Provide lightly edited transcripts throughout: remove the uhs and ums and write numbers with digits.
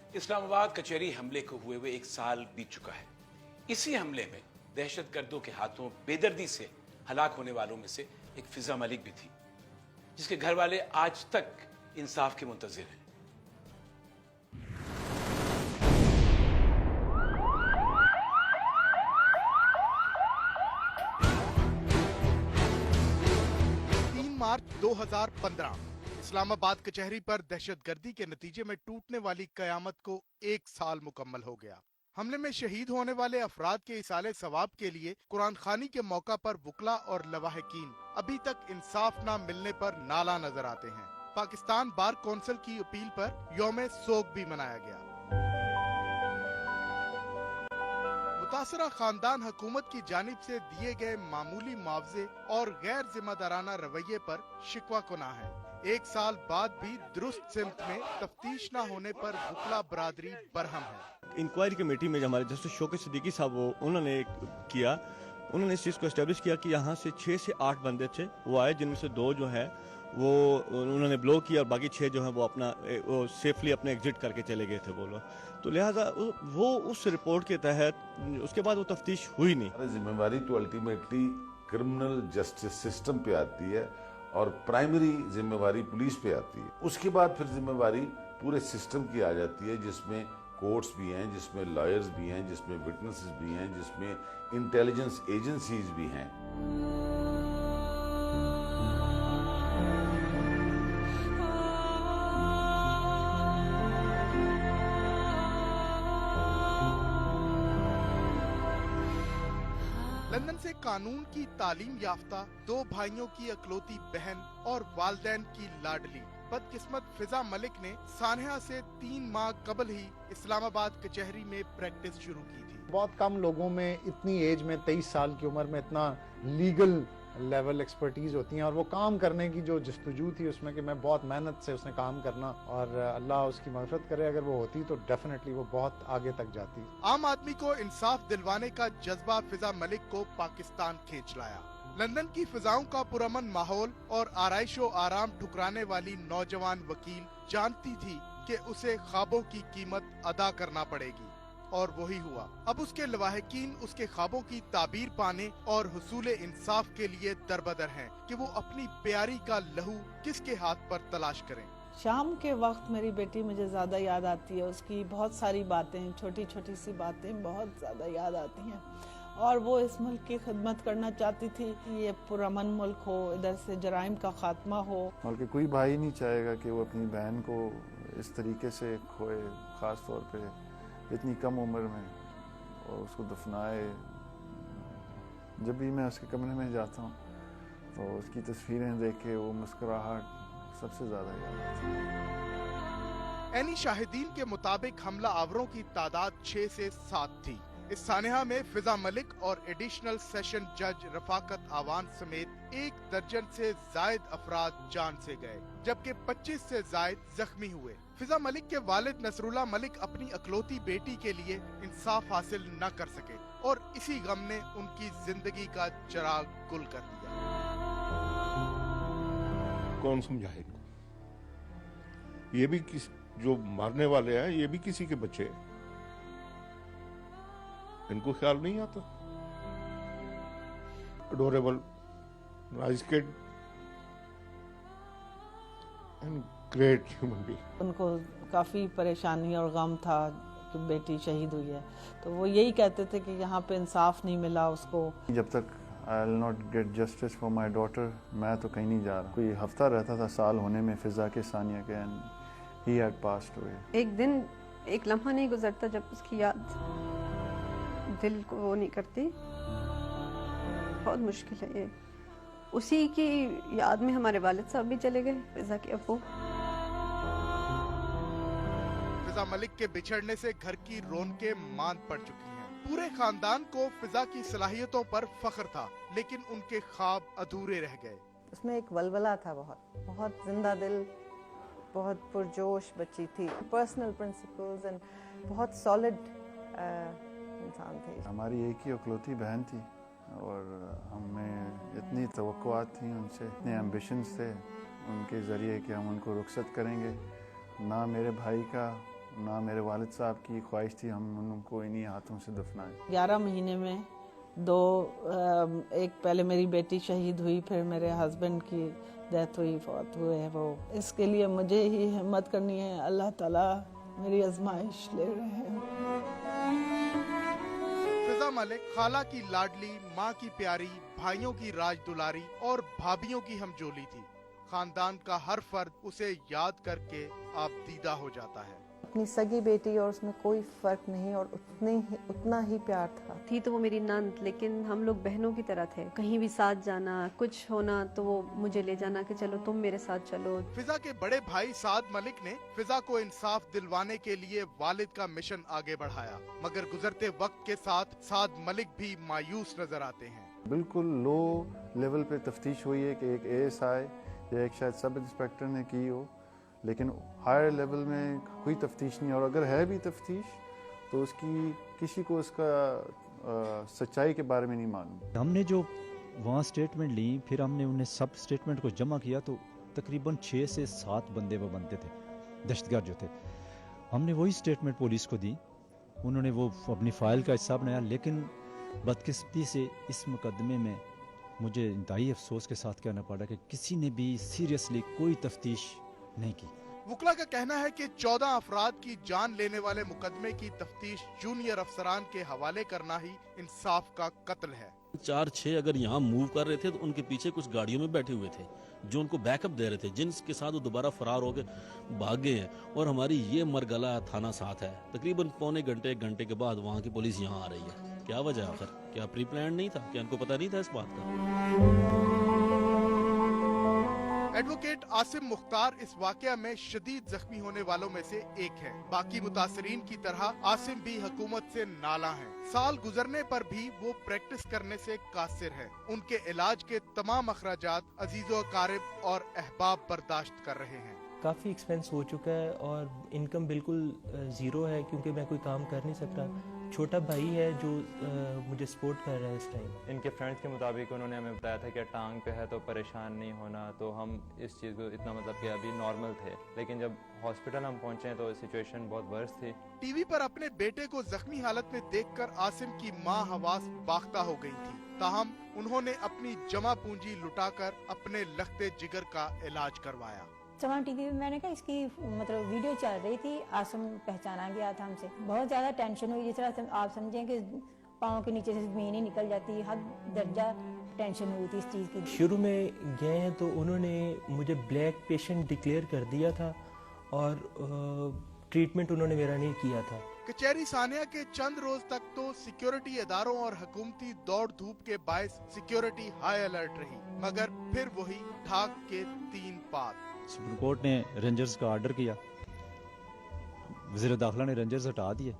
इस्लामाबाद कचहरी हमले को हुए एक साल बीत चुका है। इसी हमले में दहशतगर्दों के हाथों बेदर्दी से हलाक होने वालों में से एक फिजा मलिक भी थी, जिसके घर वाले आज तक इंसाफ के मुंतजिर हैं। मार्च 2015 इस्लामाबाद कचहरी पर दहशतगर्दी के नतीजे में टूटने वाली कयामत को एक साल मुकम्मल हो गया। हमले में शहीद होने वाले अफराद के इसाले सवाब के लिए कुरान खानी के मौका पर वकला और लवाहिकीन अभी तक इंसाफ ना मिलने पर नाला नजर आते हैं। पाकिस्तान बार कौंसिल की अपील पर यौम सोग भी मनाया गया। मुतासरा खानदान हुकूमत की जानिब से दिए गए मामूली मुआवजे और गैर जिम्मेदाराना रवैये पर शिकवा कुनाह है। एक साल बाद भी दुरुस्त सिमत में तफ्तीश न होने पर वकला बरादरी बरहम है। इंक्वायरी कमेटी में हमारे जस्टिस शौकत सिद्दीकी साहब उन्होंने इस चीज़ को एस्टेब्लिश किया कि यहाँ से 6 से 8 बंदे थे, वो आए, जिनमें से 2 जो है वो उन्होंने ब्लॉक किया और बाकी 6 जो हैं वो वो सेफली अपने एग्जिट करके चले गए थे वो लोग। तो लिहाजा वो उस रिपोर्ट के तहत उसके बाद वो तफ्तीश हुई नहीं। जिम्मेवारी तो अल्टीमेटली क्रिमिनल जस्टिस सिस्टम पे आती है और प्राइमरी जिम्मेवारी पुलिस पे आती है। उसके बाद फिर जिम्मेवारी पूरे सिस्टम की आ जाती है, जिसमें कोर्ट्स भी हैं, जिसमें लॉयर्स भी हैं, जिसमें विटनेसेस भी हैं, जिसमें इंटेलिजेंस एजेंसीज भी हैं। लंदन से कानून की तालीम याफ्ता 2 भाइयों की अकलौती बहन और वालदैन की लाडली बदकिस्मत फिजा मलिक ने सानहा से 3 माह कबल ही इस्लामाबाद कचहरी में प्रैक्टिस शुरू की थी। बहुत कम लोगों में इतनी एज में 23 साल की उम्र में इतना लीगल लेवल एक्सपर्टीज होती हैं, और वो काम करने की जो जस्तजू थी उसमें कि मैं बहुत मेहनत से उसने काम करना, और अल्लाह उसकी मग़फ़िरत करे, अगर वो होती तो डेफिनेटली वो बहुत आगे तक जाती। आम आदमी को इंसाफ दिलवाने का जज्बा फिजा मलिक को पाकिस्तान खींच लाया। लंदन की फिजाओं का पुरअमन माहौल और आराइशो आराम ठुकराने वाली नौजवान वकील जानती थी कि उसे ख्वाबों की कीमत अदा करना पड़ेगी, और वही हुआ। अब उसके लवाहिकीन उसके ख्वाबों की ताबीर पाने और हुसूले इंसाफ के लिए दरबदर हैं कि वो अपनी प्यारी का लहू किसके हाथ पर तलाश करें। शाम के वक्त मेरी बेटी मुझे ज्यादा याद आती है। उसकी बहुत सारी बातें, छोटी छोटी सी बातें बहुत ज्यादा याद आती हैं, और वो इस मुल्क की खिदमत करना चाहती थी कि ये पुरअमन मुल्क हो, इधर से जराइम का खात्मा हो। बल्कि कोई भाई नहीं चाहेगा कि वो अपनी बहन को इस तरीके से खोए, ख़ास तौर पे इतनी कम उम्र में, और उसको दफनाए। जब भी मैं उसके कमरे में जाता हूँ तो उसकी तस्वीरें देख के वो मुस्कुराहट सबसे ज़्यादा याद आती है। एनी शाहिदीन के मुताबिक हमला आवरों की तादाद 6 से 7 थी। इस सानहा में फिजा मलिक और एडिशनल सेशन जज रफाकत आवान समेत 1 दर्जन से जायद अफराद जान से गए, जबकि 25 से जायद जख्मी हुए। फिजा मलिक के वालिद नसरुल्लाह मलिक अपनी अकलौती बेटी के लिए इंसाफ हासिल न कर सके, और इसी गम ने उनकी जिंदगी का चिराग गुल कर दिया। कौन समझाए इनको? ये भी जो मारने वाले हैं ये भी किसी के बच्चे हैं, इनको ख्याल नहीं आता। Adorable, nice kid and great human being. उनको काफी परेशानी और गम था कि बेटी शहीद हुई है, तो वो यही कहते थे कि यहाँ पे इंसाफ नहीं मिला उसको। जब तक I will not gate justice for my daughter, मैं तो कहीं नहीं जा रहा। कोई हफ्ता रहता था साल होने में फिजा के, सानिया के, and he had passed away. एक दिन, एक लम्हा नहीं गुजरता जब उसकी याद दिल को वो नहीं करती। बहुत मुश्किल है ये। उसी की याद में हमारे वालिद साहब भी चले गए, फिजा के अब्बू। फिजा मलिक के बिछड़ने से घर की रौनकें मांद पड़ चुकी हैं। पूरे खानदान को फिजा की सलाहियतों पर फख्र था, लेकिन उनके ख्वाब अधूरे रह गए। उसमें एक वलवला था, बहुत जिंदा दिल, बहुत पुरजोश बच्ची थी। पर्सनल प्रिंसिपल्स एंड बहुत सॉलिड इंसान थे। हमारी एक ही इकलौती बहन थी, और हमें इतनी तवक्कुआत थी उनसे, इतने एम्बिशंस थे उनके ज़रिए कि हम उनको रुखसत करेंगे। ना मेरे भाई का ना मेरे वालिद साहब की ख्वाहिश थी हम उनको इन्हीं हाथों से दफनाएं। 11 महीने में एक पहले मेरी बेटी शहीद हुई, फिर मेरे हस्बैंड की डेथ हुई, फौत हुए वो। इसके लिए मुझे ही हिम्मत करनी है, अल्लाह ताला मेरी आजमाइश ले रहे हैं। फिजा मलिक खाला की लाडली, माँ की प्यारी, भाइयों की राज दुलारी और भाभीयों की हमजोली थी। खानदान का हर फर्द उसे याद करके आबदीदा हो जाता है। अपनी सगी बेटी और उसमें कोई फर्क नहीं और उतना ही प्यार था। थी तो वो मेरी नंद, लेकिन हम लोग बहनों की तरह थे। कहीं भी साथ जाना, कुछ होना तो वो मुझे ले जाना कि चलो तुम मेरे साथ चलो। फिजा के बड़े भाई साद मलिक ने फिजा को इंसाफ दिलवाने के लिए वालिद का मिशन आगे बढ़ाया, मगर गुजरते वक्त के साथ साद मलिक भी मायूस नजर आते हैं। बिल्कुल लो लेवल पे तफ्तीश हुई है कि एक ASI या एक शायद सब इंस्पेक्टर ने की हो, लेकिन हायर लेवल में कोई तफ्तीश नहीं। और अगर है भी तफ्तीश तो उसकी किसी को उसका सच्चाई के बारे में नहीं मालूम। हमने जो वहाँ स्टेटमेंट ली, फिर हमने उन्हें सब स्टेटमेंट को जमा किया तो तकरीबन 6 से 7 बंदे वो बनते थे, दहशतगर्द जो थे। हमने वही स्टेटमेंट पुलिस को दी, उन्होंने वो अपनी फाइल का हिस्सा बनाया। लेकिन बदकिस्मती से इस मुकदमे में मुझे इंतहाई अफसोस के साथ कहना पड़ा कि किसी ने भी सीरियसली कोई तफ्तीश नहीं की। वुकला का कहना है कि 14 अफराद की जान लेने वाले मुकदमे की तफ्तीश जूनियर अफसरान के हवाले करना ही इंसाफ का कत्ल है। 4-6 अगर यहाँ मूव कर रहे थे तो उनके पीछे कुछ गाड़ियों में बैठे हुए थे जो उनको बैकअप दे रहे थे, जिनके साथ वो दोबारा फरार होकर भाग गए हैं। और हमारी ये मरगला थाना साथ है, तकरीबन पौने घंटे 1 घंटे के बाद वहाँ की पुलिस यहाँ आ रही है। क्या वजह आखिर? क्या प्री प्लान नहीं था? क्या उनको पता नहीं था इस बात का? एडवोकेट आसिम मुख्तार इस वाकया में शदीद जख्मी होने वालों में से एक है। बाकी मुतासरीन की तरह आसिम भी हुकूमत से नाला है। साल गुजरने पर भी वो प्रैक्टिस करने से कासिर है। उनके इलाज के तमाम अखराजात अजीजो अकारिब और अहबाब बर्दाश्त कर रहे हैं। काफ़ी एक्सपेंस हो चुका है और इनकम बिल्कुल ज़ीरो है, क्योंकि मैं कोई काम कर नहीं सकता। छोटा भाई है जो मुझे सपोर्ट कर रहा है इस टाइम। इनके फ्रेंड्स के मुताबिक उन्होंने हमें बताया था कि टांग पे है तो परेशान नहीं होना, तो हम इस चीज़ को इतना मतलब कि अभी नॉर्मल थे। लेकिन जब हॉस्पिटल हम पहुंचे तो सिचुएशन बहुत वर्स थी। टीवी पर अपने बेटे को जख्मी हालत में देखकर आसिम की मां हवास बाख्ता हो गई थी। ताहम उन्होंने अपनी जमा पूंजी लुटाकर अपने लखते जिगर का इलाज करवाया। जहाँ टीवी में मैंने कहा इसकी मतलब वीडियो चल रही थी, आसिम पहचाना गया था हमसे। बहुत ज्यादा टेंशन हुई, जिस तरह आप समझें कि पाँव के नीचे से जमीन ही निकल जाती, हद दर्जा टेंशन हुई थी इस चीज़ की। शुरू में गए हैं तो उन्होंने मुझे ब्लैक पेशेंट डिक्लेयर कर दिया था और ट्रीटमेंट उन्होंने मेरा नहीं किया था। कचहरी सानिया के चंद रोज तक तो सिक्योरिटी इदारों और हुकूमती दौड़ धूप के बायस सिक्योरिटी हाई अलर्ट रही, मगर फिर वही ठाक के 3 पात। सुप्रीम कोर्ट ने रेंजर्स का ऑर्डर किया, वज़ीर दाखिला ने रेंजर्स हटा दिए।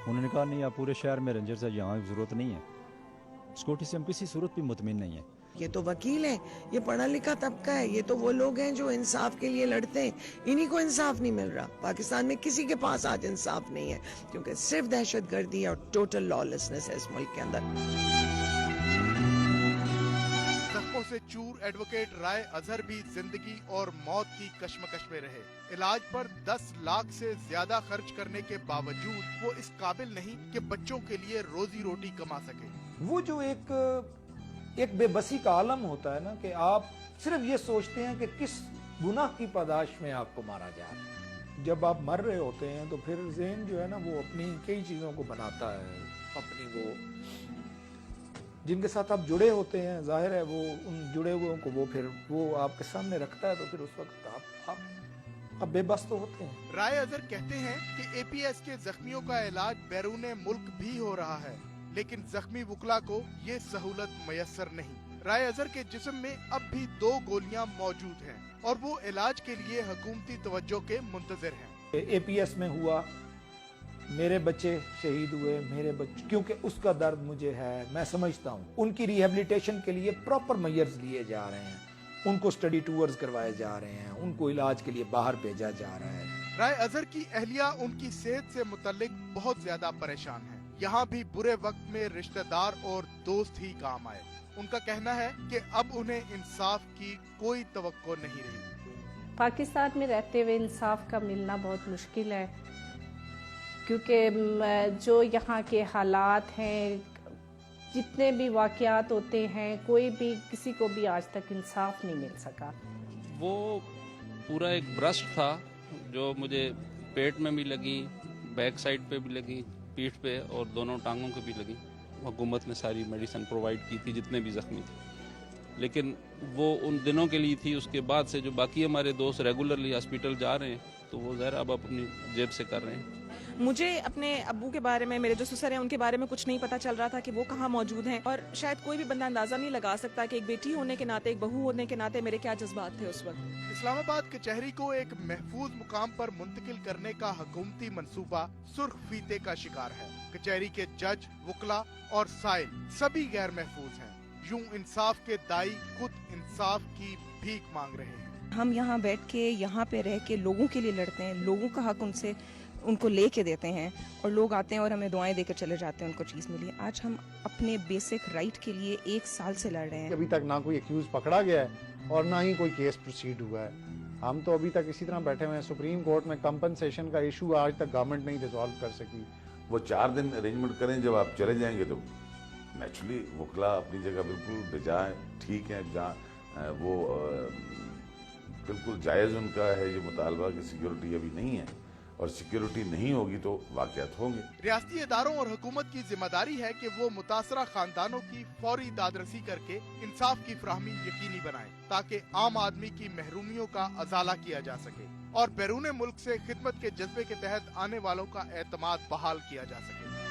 उन्होंने कहा नहीं, आप पूरे शहर में रेंजर्स है, यहाँ जरूरत नहीं है। सिक्योरिटी से हम किसी सूरत भी मुतमिन नहीं है। ये तो वकील है, ये पढ़ा लिखा तबका है, ये तो वो लोग हैं जो इंसाफ के लिए लड़ते हैं। इन्हीं को इंसाफ नहीं मिल रहा। पाकिस्तान में किसी के पास आज इंसाफ नहीं है, क्योंकि सिर्फ दहशतगर्दी और टोटल लॉलेसनेस है इस मुल्क के अंदर। से चूर एडवोकेट राय अजहर भी जिंदगी और मौत की कश्मकश में रहे। इलाज पर 10 लाख से ज्यादा खर्च करने के बावजूद वो इस काबिल नहीं कि बच्चों के लिए रोजी रोटी कमा सके। वो जो एक बेबसी का आलम होता है ना, कि आप सिर्फ ये सोचते हैं कि किस गुनाह की पादाश में आपको मारा जा रहा है। जब आप मर रहे होते हैं तो फिर ज़हन जो है ना वो अपनी कई चीज़ों को बनाता है, अपनी वो जिनके साथ आप जुड़े होते हैं, जाहिर है वो उन जुड़े हुए को वो आपके सामने रखता है, तो फिर उस वक्त आप बेबस तो होते हैं। राय अजहर कहते हैं कि APS के जख्मियों का इलाज बैरून मुल्क भी हो रहा है, लेकिन जख्मी वुकला को ये सहूलत मयसर नहीं। राय अजहर के जिस्म में अब भी 2 गोलियां मौजूद हैं और वो इलाज के लिए हुकूमती तवज्जो के मुंतजिर हैं। APS में हुआ, मेरे बच्चे शहीद हुए, मेरे बच्चे, क्योंकि उसका दर्द मुझे है, मैं समझता हूँ। उनकी रिहेबिलिटेशन के लिए प्रॉपर मेजर्स लिए जा रहे हैं, उनको स्टडी टूर्स करवाए जा रहे हैं, उनको इलाज के लिए बाहर भेजा जा रहा है। राय अजहर की अहलिया उनकी सेहत से मुतल्लिक बहुत ज्यादा परेशान है। यहाँ भी बुरे वक्त में रिश्तेदार और दोस्त ही काम आए। उनका कहना है कि अब उन्हें इंसाफ की कोई तवक्को नहीं रही। पाकिस्तान में रहते हुए इंसाफ का मिलना बहुत मुश्किल है, क्योंकि जो यहाँ के हालात हैं, जितने भी वाक़यात होते हैं, कोई भी किसी को भी आज तक इंसाफ नहीं मिल सका। वो पूरा एक ब्रस्ट था जो मुझे पेट में भी लगी, बैक साइड पे भी लगी, पीठ पे और दोनों टांगों को भी लगी। हुकूमत ने सारी मेडिसिन प्रोवाइड की थी जितने भी ज़ख्मी थे, लेकिन वो उन दिनों के लिए थी। उसके बाद से जो बाकी हमारे दोस्त रेगुलरली हॉस्पिटल जा रहे हैं तो वो ज़ाहिर अब अपनी जेब से कर रहे हैं। मुझे अपने अब्बू के बारे में, मेरे जो ससुर हैं उनके बारे में कुछ नहीं पता चल रहा था कि वो कहाँ मौजूद हैं, और शायद कोई भी बंदा अंदाजा नहीं लगा सकता कि एक बेटी होने के नाते, एक बहू होने के नाते मेरे क्या जज्बात थे उस वक्त। इस्लामाबाद कचहरी को एक महफूज मुकाम पर मुंतकिल करने का हुकूमती मंसूबा सुर्ख फीते का शिकार है। कचहरी के जज, वकला और साइल सभी गैर महफूज हैं। यूं इंसाफ के दाई खुद इंसाफ की भीख मांग रहे हैं। हम यहाँ बैठ के, यहाँ पे रह के लोगों के लिए लड़ते हैं, लोगों का हक उनको लेके देते हैं, और लोग आते हैं और हमें दुआएं देकर चले जाते हैं, उनको चीज़ मिली। आज हम अपने बेसिक राइट के लिए 1 साल से लड़ रहे हैं। अभी तक ना कोई एक्यूज पकड़ा गया है और ना ही कोई केस प्रोसीड हुआ है। हम तो अभी तक इसी तरह बैठे हुए हैं। सुप्रीम कोर्ट में कंपनसेशन का इशू आज तक गवर्नमेंट नहीं रिजॉल्व कर सकी। वो 4 दिन अरेंजमेंट करें, जब आप चले जाएंगे तो नेचुरली वकला अपनी जगह बिल्कुल बेजाय ठीक है, जहाँ वो बिल्कुल जायज़ उनका है ये मुतालबा कि सिक्योरिटी अभी नहीं है, और सिक्योरिटी नहीं होगी तो वाक़यात होंगे। रियासती इदारों और हुकूमत की जिम्मेदारी है कि वो मुतासरा खानदानों की फौरी दादरसी करके इंसाफ की फराहमी यकीनी बनाएं, ताकि आम आदमी की महरूमियों का अजाला किया जा सके और बैरून मुल्क से खिदमत के जज्बे के तहत आने वालों का एतमाद बहाल किया जा सके।